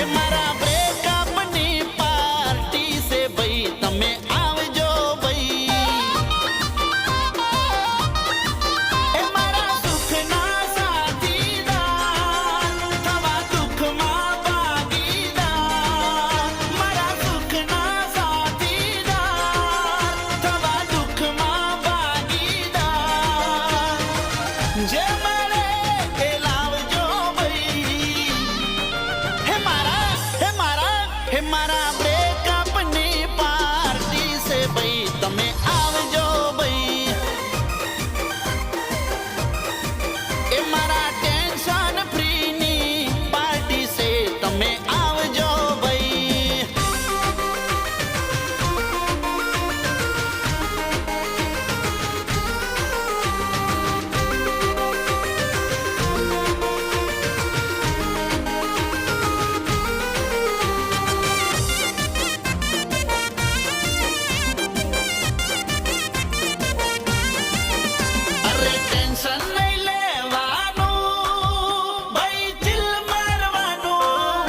એ મારા બ્રેકઅપની પાર્ટી છે ભાઈ, તમે આવજો ભાઈ. એ મારા સુખના સાથીદાર, થવા દુઃખમાં ભાગીદાર. મારા સુખના સાથીદાર, થવા દુઃખમાં ભાગીદાર. જે મળે એ લાવજો ભાઈ. હે મારા બ્રેકઅપની પાર્ટી છે ભાઈ, તમે આવજો ભાઈ. એ મારા ટેન્શન ફ્રીની પાર્ટી છે, તમે આવજો ભાઈ. અરે ટેન્શન નહીં લેવાનું ભાઈ, ચિલ મારવાનું.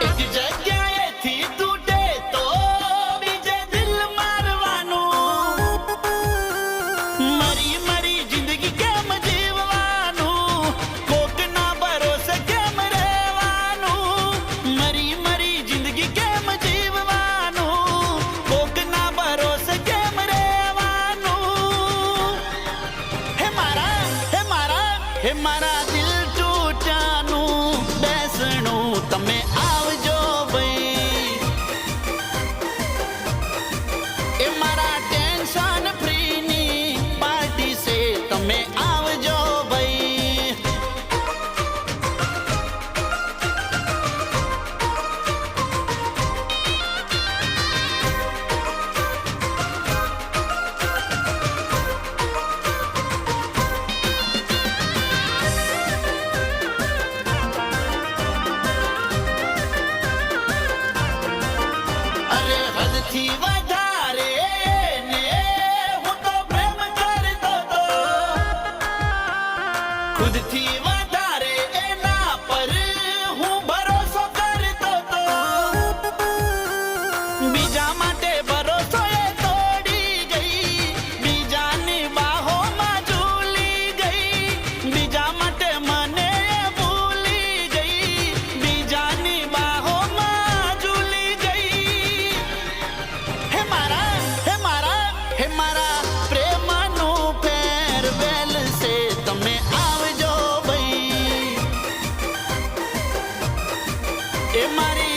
એક જગ્યાએથી તૂટે તો બીજે દિલ મારવાનું. મરી જિંદગી કેમ જીવવાનું, કોકના ભરોસે કેમ રહેવાનું. મરી જિંદગી કેમ જીવવાનું, કોકના ભરોસે કેમ રહેવાનું. હે મારા દિલ તૂટ્યાનું બેસણું, તમે આવજો ભાઈ. એ મારા ટેન્શન ફ્રીની પાર્ટી છે, તમે આવજો ભાઈ. અરે હદથી વધારે ને હું તો પ્રેમ કરતો તો, ખુદથી વધારે એના પર હું ભરોસો કરતો તો. બીજા માટે ભરોસો એ તોડી ગઈ, બીજાની બાહોમાં ઝૂલી ગઈ. બીજા માટે મને ભૂલી ગઈ, બીજાની બાહોમાં ઝૂલી ગઈ. હે મારા પ્રેમનું ફેરવેલ છે, તમે આવજો ભાઈ. એ મારી